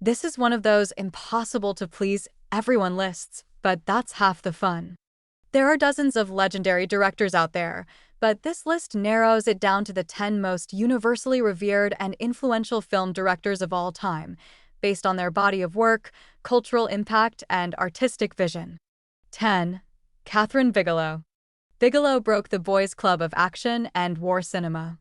This is one of those impossible to please everyone lists, but that's half the fun. There are dozens of legendary directors out there, but this list narrows it down to the 10 most universally revered and influential film directors of all time, based on their body of work, cultural impact, and artistic vision. 10. Catherine Bigelow. Bigelow broke the boys' club of action and war cinema.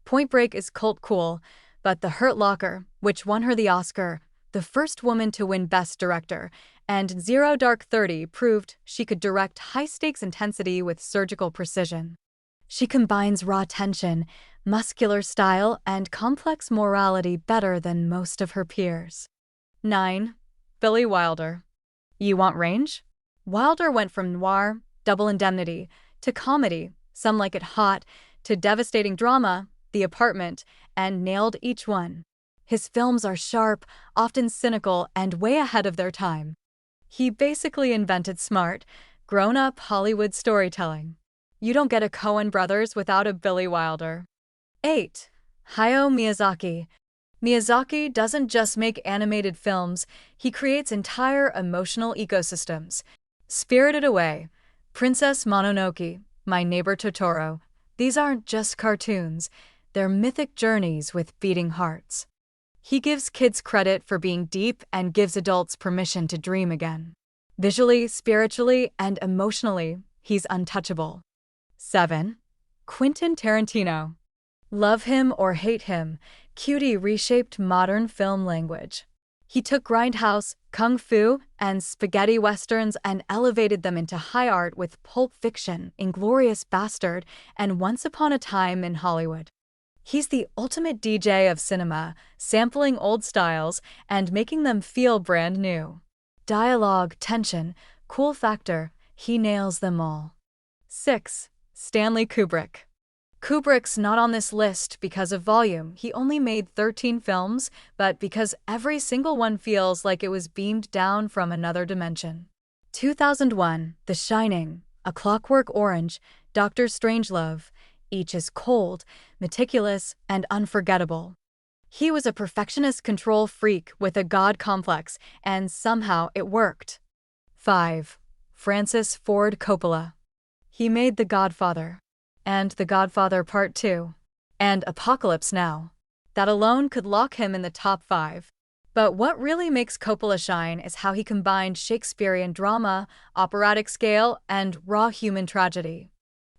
Point Break is cult cool, but The Hurt Locker, which won her the Oscar, the first woman to win Best Director, and Zero Dark 30 proved she could direct high-stakes intensity with surgical precision. She combines raw tension, muscular style, and complex morality better than most of her peers. 9. Billy Wilder. You want range? Wilder went from noir, Double Indemnity, to comedy, Some Like It Hot, to devastating drama, The Apartment, and nailed each one. His films are sharp, often cynical, and way ahead of their time. He basically invented smart, grown-up Hollywood storytelling. You don't get a Coen brothers without a Billy Wilder. 8. Hayao Miyazaki. Miyazaki doesn't just make animated films, he creates entire emotional ecosystems. Spirited Away, Princess Mononoke, My Neighbor Totoro. These aren't just cartoons, they're mythic journeys with beating hearts. He gives kids credit for being deep and gives adults permission to dream again. Visually, spiritually, and emotionally, he's untouchable. 7. Quentin Tarantino. Love him or hate him, Cutie reshaped modern film language. He took grindhouse, kung fu, and spaghetti westerns and elevated them into high art with Pulp Fiction, Inglourious Bastard, and Once Upon a Time in Hollywood. He's the ultimate DJ of cinema, sampling old styles and making them feel brand new. Dialogue, tension, cool factor, he nails them all. 6. Stanley Kubrick. Kubrick's not on this list because of volume. He only made 13 films, but because every single one feels like it was beamed down from another dimension. 2001, The Shining, A Clockwork Orange, Dr. Strangelove. Each is cold, meticulous, and unforgettable. He was a perfectionist control freak with a god complex, and somehow it worked. 5. Francis Ford Coppola. He made The Godfather, and The Godfather Part 2, and Apocalypse Now. That alone could lock him in the top 5. But what really makes Coppola shine is how he combined Shakespearean drama, operatic scale, and raw human tragedy.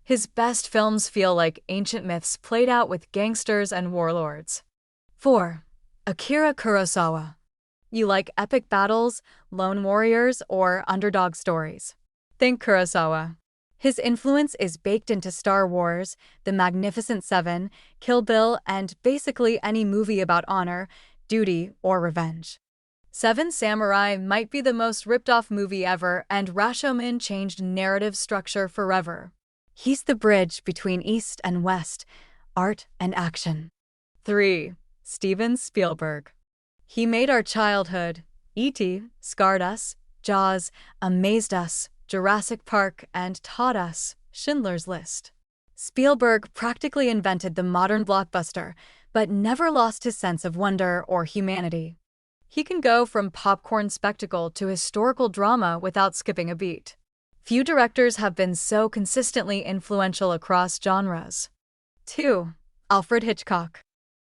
His best films feel like ancient myths played out with gangsters and warlords. 4. Akira Kurosawa. You like epic battles, lone warriors, or underdog stories? Think Kurosawa. His influence is baked into Star Wars, The Magnificent Seven, Kill Bill, and basically any movie about honor, duty, or revenge. Seven Samurai might be the most ripped-off movie ever, and Rashomon changed narrative structure forever. He's the bridge between East and West, art and action. 3. Steven Spielberg. He made our childhood. E.T. scarred us, Jaws amazed us, Jurassic Park, and taught us Schindler's List. Spielberg practically invented the modern blockbuster, but never lost his sense of wonder or humanity. He can go from popcorn spectacle to historical drama without skipping a beat. Few directors have been so consistently influential across genres. 2. Alfred Hitchcock.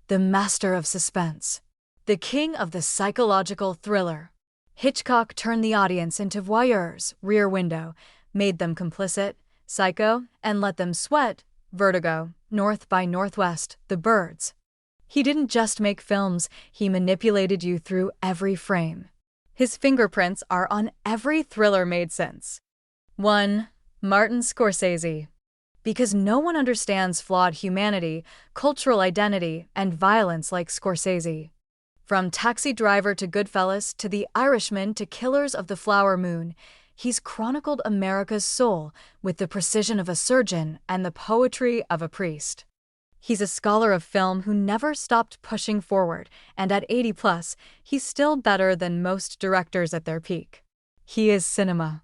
The master of suspense. The king of the psychological thriller. Hitchcock turned the audience into voyeurs, Rear Window, made them complicit, Psycho, and let them sweat, Vertigo, North by Northwest, The Birds. He didn't just make films, he manipulated you through every frame. His fingerprints are on every thriller made since. 1. Martin Scorsese. Because no one understands flawed humanity, cultural identity, and violence like Scorsese. From Taxi Driver to Goodfellas to The Irishman to Killers of the Flower Moon, he's chronicled America's soul with the precision of a surgeon and the poetry of a priest. He's a scholar of film who never stopped pushing forward, and at 80+, he's still better than most directors at their peak. He is cinema.